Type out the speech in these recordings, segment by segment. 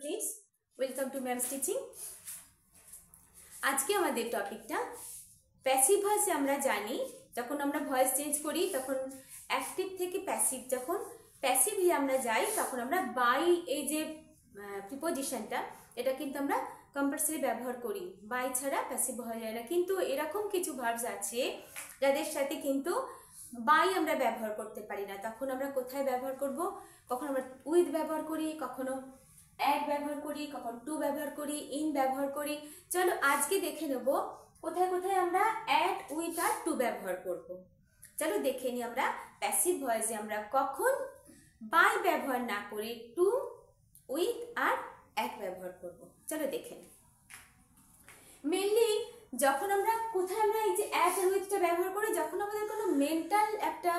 Friends, welcome to mam's teaching. आज के हमारे टपिकटा पैसिव भয়েসে আমরা জানি যখন আমরা ভয়েস চেঞ্জ করি তখন অ্যাক্টিভ থেকে প্যাসিভ, যখন প্যাসিভলি আমরা যাই তখন আমরা বাই এই যে প্রিপোজিশনটা এটা কিন্তু আমরা কম্পালসারি ব্যবহার করি, বাই ছাড়া প্যাসিভ হয়ে যায় না। কিন্তু এরকম কিছু ভার্বস আছে যাদের সাথে কিন্তু বাই আমরা ব্যবহার করতে পারি না, তখন আমরা কোথায় ব্যবহার করব? কখনো আমরা উইথ ব্যবহার করি, কখনো অ্যাট ব্যবহার করি, কখনো টু ব্যবহার করি, ইন ব্যবহার করি। চলো আজকে দেখে নেব কোথায় কোথায় আমরা অ্যাট, উইথ আর টু ব্যবহার করব। চলো দেখে নিই আমরা প্যাসিভ ভয়েসে আমরা কখন বাই ব্যবহার না করে টু, উইথ আর অ্যাট ব্যবহার করব। চলো দেখে নিই। মেনলি যখন আমরা কোথায় আমরা এই যে অ্যাট আর উইথটা ব্যবহার করি, যখন আমাদের কোনো মেন্টাল একটা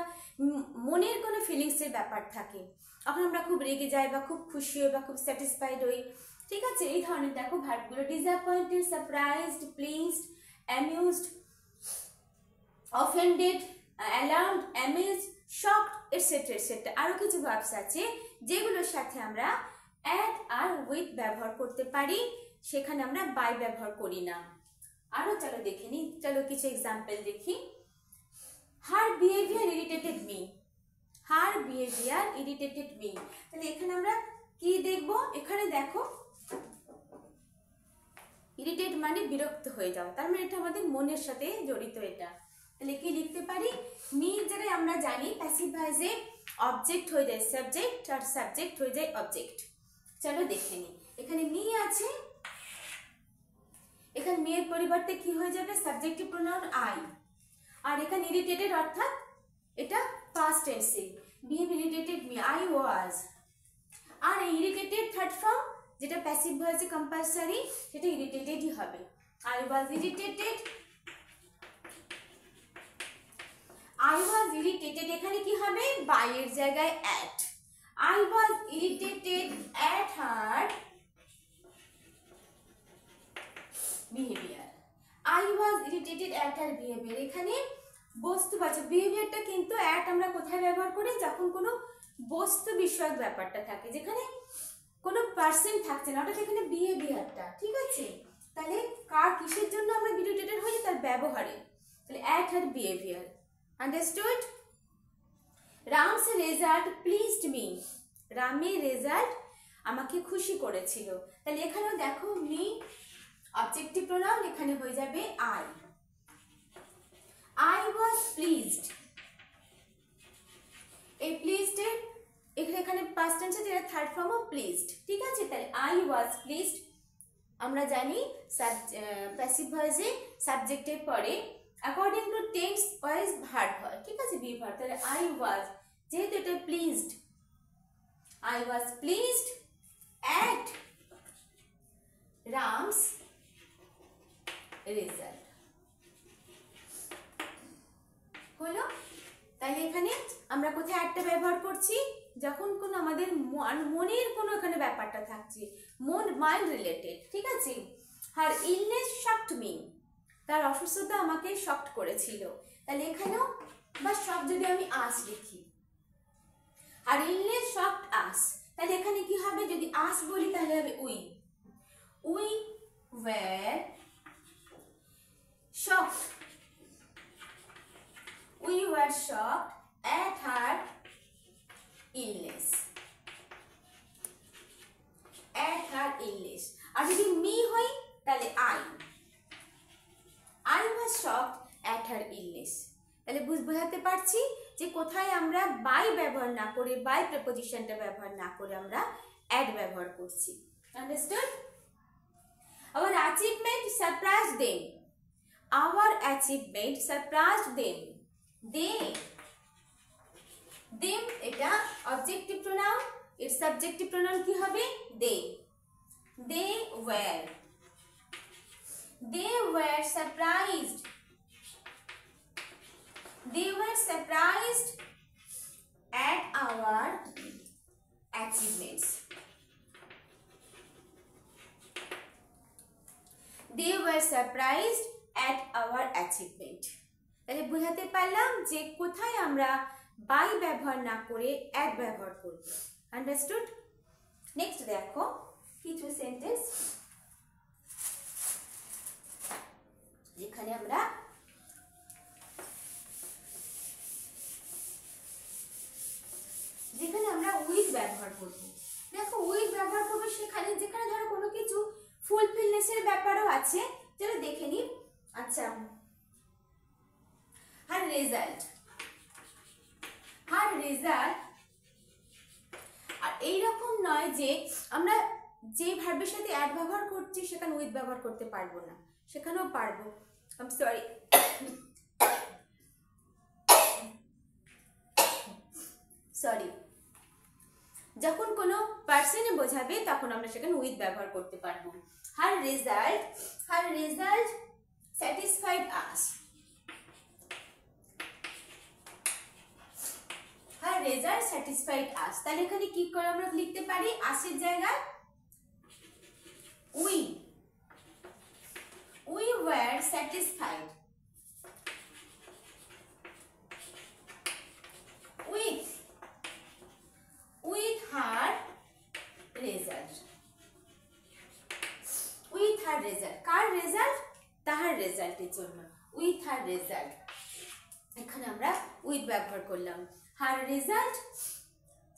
মনের কোনো ফিলিংসের ব্যাপার থাকে, তখন আমরা খুব রেগে যাই বা খুব খুশি হই বা খুব স্যাটিসফাইড হই, ঠিক আছে? এই ধরনের দেখো ভার্বগুলো disappointed, surprised, pleased, amused, offended, alarmed, amazed, shocked etcetera etcetera. আরও কিছু ভার্বস আছে যেগুলোর সাথে আমরা অ্যাট আর উইথ ব্যবহার করতে পারি, সেখানে আমরা বাই ব্যবহার করি না। আরও চলো দেখে নিই, চলো কিছু এক্সাম্পল দেখি। Her behaviour irritated me, her behaviour irritated me. তাহলে এখানে আমরা কি দেখব? এখানে দেখো ইরিটেট মানে বিরক্ত হয়ে যাওয়া, তার মানে এটা আমাদের মনের সাথে জড়িত। এটা তাহলে কি লিখতে পারি? মি যেটা আমরা জানি প্যাসিভ ভয়েসে অবজেক্ট হয়ে যায় সাবজেক্ট আর সাবজেক্ট হয়ে যায় অবজেক্ট। চলো দেখে নিই। এখানে মি আছে, এখানে মেয়ের পরিবর্তে কি হয়ে যাবে? Subjective pronoun I. আর এখানে ইরিটেটেড অর্থাৎ এটা পাস্ট টেন্সে, behave irritated me, I was. আর ইরিটেটেড থার্ড ফর্ম যেটা প্যাসিভ ভয়েসে কম্পালসারি, সেটা ইরিটেটেডই হবে। I was irritated, I was irritated. এখানে কি হবে? বাই এর জায়গায় at. I was irritated at her behaviour, I was irritated at her behaviour. এখানে বস্তুবাচক বিহেভিয়ারটা কিন্তু অ্যাট আমরা কোথায় ব্যবহার করি? যখন কোনো বস্তু বিষয়ক ব্যাপারটা থাকে, যেখানে কোনো পার্সন থাকছে না, ওটা এখানে বিহেভিয়ারটা, ঠিক আছে? তাহলে কার কিসের জন্য আমরা ইরিটেটেড হই? তার ব্যবহারে। তাহলে at her behaviour. Understood? Ram's result pleased me, রামের রেজাল্ট আমাকে খুশি করেছিল। তাহলে এখানেও দেখো মি অবজেক্টিভ প্রোনাউন, এখানে হয়ে যাবে আই। I was pleased, এই প্লিজড এখানে পাস্ট টেন্সে যেটা থার্ড ফর্ম অফ প্লিজড, ঠিক আছে? তাহলে I was pleased আমরা জানি প্যাসিভ ভয়েসে সাবজেক্টের পরে according to tense wise verb হয়, ঠিক আছে? Be verb. তাহলে I was, যেহেতু এটা pleased, I was pleased at Ram's result হলো। তাহলে এখানে আমরা কোথায় একটা ব্যবহার করছি? যখন কোনো আমাদের মনের কোনো এখানে ব্যাপারটা থাকছে, মন মাইন্ড রিলেটেড, ঠিক আছে? হার ইলনেস শকড মি, তার অসুস্থতা আমাকে শকড করেছিল। তাহলে এখানেও বা সব যদি আমি আস লিখি, আর ইলনেস শকড আস, তাহলে এখানে কি হবে? যদি আস বলি তাহলে হবে we, we were shocked, we were shocked at her illness, at her illness। আর যদি মি হই তাহলে I was shocked at her illness। তাহলে বোঝাতে পারছি যে কোথায় আমরা বাই ব্যবহার না করে, বাই প্রিপোজিশনটা ব্যবহার না করে আমরা অ্যাট ব্যবহার করছি। Understood? our achievement surprised them, our achievement surprised them। they এটা অবজেক্টিভ প্রোনাউন, এর সাবজেক্টিভ প্রোনাউন কি হবে? they were surprised, they were surprised at our achievements, they were surprised at our achievement। তাহলে বোঝাতে পারলাম যে কোথায় আমরা বাই ব্যবহার না করে অ্যাট ব্যবহার করব। আন্ডারস্টুড? নেক্সট দেখো কিছু সেন্টেন্স যেখানে আমরা উইথ ব্যবহার করব। দেখো উইথ ব্যবহার করবো সেখানে যেখানে ধরো কোনো কিছু ফুলফিলনেসের ব্যাপারও আছে, চলো দেখে নিই। আচ্ছা, হার রেজাল্ট, আর এইরকম নয় যে আমরা যে ভার্বের সাথে অ্যাড ব্যবহার করছি সেখানে উইথ ব্যবহার করতে পারবো না, সেখানেও পারবো। আই এম সরি, যখন কোনো পার্সনে বোঝাবে তখন আমরা সেখানে উইথ ব্যবহার করতে পারবো। হার রেজাল্ট স্যাটিসফাইড আস, হার রেজাল্ট স্যাটিসফাইড আস। তাহলে এখানে কি করে আমরা লিখতে পারি? আসের জায়গায় we were satisfied with her result, car result? তাহার রেজাল্টের জন্য with her result, এখানে আমরা with ব্যবহার করলাম। her result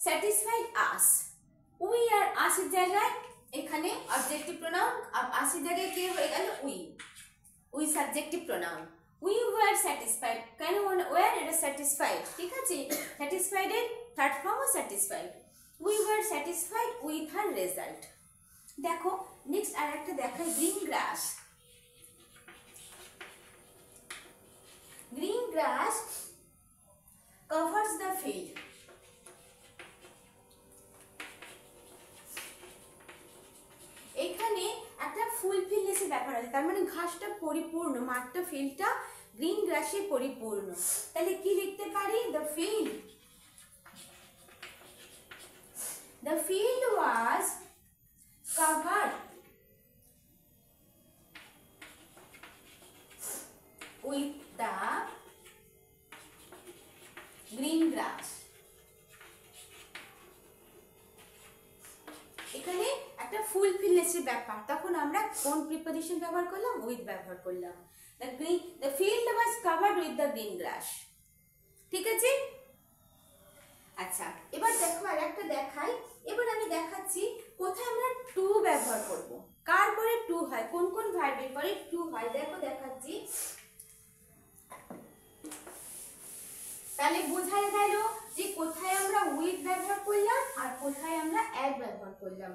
satisfied us, we R us এর জায়গায় এখানে অবজেক্টিভ প্রোনাউন, us এর জায়গায় কে হয়ে গেল? we subjective pronoun. we were satisfied, কেন were? এটা satisfied, ঠিক আছে, satisfied এর থার্ড ফর্মও satisfied। we were satisfied with her result। দেখো নেক্সট আর একটা দেখাই, green grass covers the field, এখানে একটা ফুলফিলনেসের ব্যাপার আছে, তার মানে ঘাসটা পরিপূর্ণ, মাঠটা ফিল্ডটা গ্রিন গ্রাসে পরিপূর্ণ। তাহলে কি লিখতে পারি? the field was covered with the green grass। এখানে একটা ফুলফিলনেসের ব্যাপার, তখন আমরা কোন প্রিপোজিশন ব্যবহার করলাম? উইথ ব্যবহার করলাম। the field was covered with the green grass, ঠিক আছে। আচ্ছা, এবার দেখো আর একটা দেখাই। এবার আমি দেখাচ্ছি কোথায় আমরা টু ব্যবহার করব, কার পরে টু হয়, কোন কোন ভার্বের পরে টু হয়। দেখো দেখাচ্ছি, তাহলে বোঝা গেল যে কোথায় আমরা উইথ ব্যবহার করলাম আর কোথায় আমরা অ্যাড ব্যবহার করলাম।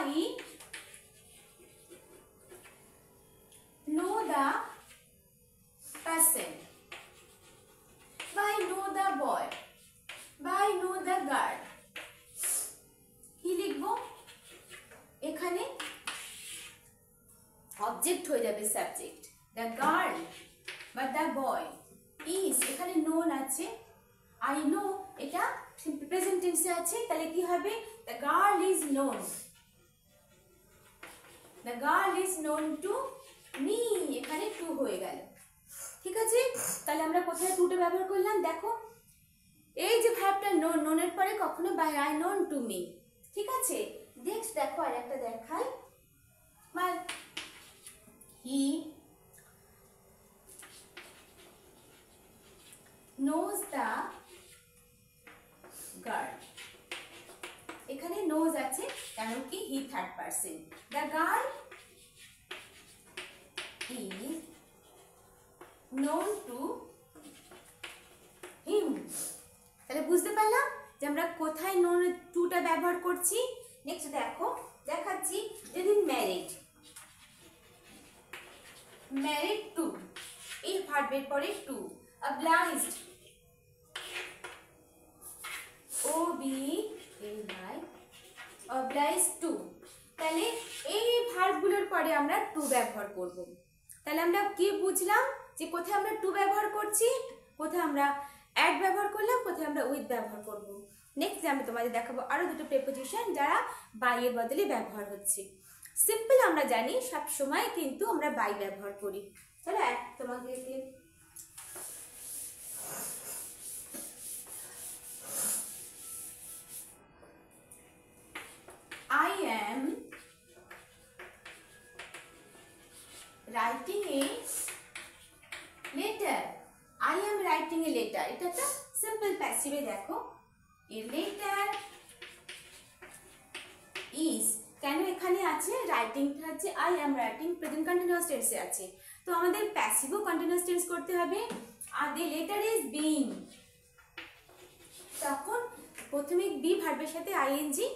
I know the person, I know the boy, I know the girl। কি লিখবো? এখানে অবজেক্ট হয়ে যাবে সাবজেক্ট, the girl বা the boy is, এখানে known আছে, I know এটা প্রেজেন্ট টেন্সে আছে, তাহলে কি হবে? the girl is known, the girl is known to me, এখানে টু হয়ে গেল, ঠিক আছে। তাহলে আমরা কোথায় টুটা ব্যবহার করলাম? দেখো এই যে ভার্বটা নোনের পরে কখনো by I known to me, ঠিক আছে। নেক্সট দেখো আর একটা দেখাই, হি knows the girl, এখানে knows আছে কারণ কি he third person, the girl is known to him। তাহলে বুঝতে পারলাম যে আমরা কোথায় নোন টুটা ব্যবহার করছি। নেক্সট দেখো দেখাচ্ছি, যদি ম্যারিড টু, এই ভার্বের পরে টু, obliged, obliged to, তাহলে এই ভার্বগুলোর পরে আমরা টু ব্যবহার করব। তাহলে আমরা কি বুঝলাম যে কোথায় আমরা টু ব্যবহার করছি, কোথায় আমরা অ্যাড ব্যবহার করলাম, কোথায় আমরা উইথ ব্যবহার করব। নেক্সট আমি তোমাদের দেখাবো আরো দুটো প্রিপোজিশন যারা বাই এর বদলে ব্যবহার হচ্ছে। সিম্পল আমরা জানি সব সময় কিন্তু আমরা বাই ব্যবহার করি। চলো তোমাদেরকে I writing a letter, I am writing a letter, এটা একটা সিম্পল প্যাসিভে দেখো এ লেটার ইজ, কেন এখানে আছে রাইটিংটা হচ্ছে I am writing, present continuous টেন্সে আছে, তো আমাদের প্যাসিভও কন্টিনিউয়াস টেন্স করতে হবে। আর দ্য লেটার ইজ বিং, তখন প্রথমে বি ভার্বের সাথে আইএনজি,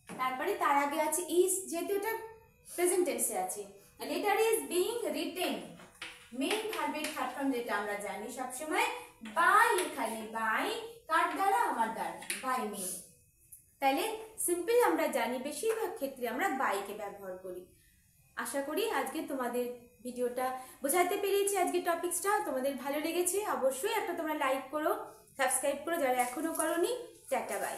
তারপরে তার আগে আছে ইজ, যেহেতু এটা প্রেজেন্ট টেন্সে আছে। Letter is being written, main ভার্বের থার্ড ফর্ম যেটা আমরা জানি সবসময় বাই, এখানে বাই কার দ্বারা, আমার দ্বারা, বাই মি। তাহলে সিম্পল আমরা জানি বেশিরভাগ ক্ষেত্রে আমরা বাইকে ব্যবহার করি। আশা করি আজকে তোমাদের ভিডিওটা বোঝাতে পেরেছি, আজকে টপিকসটা তোমাদের ভালো লেগেছে। অবশ্যই একটা তোমরা লাইক করো, সাবস্ক্রাইব করো যারা এখনো করোনি। Tata bye.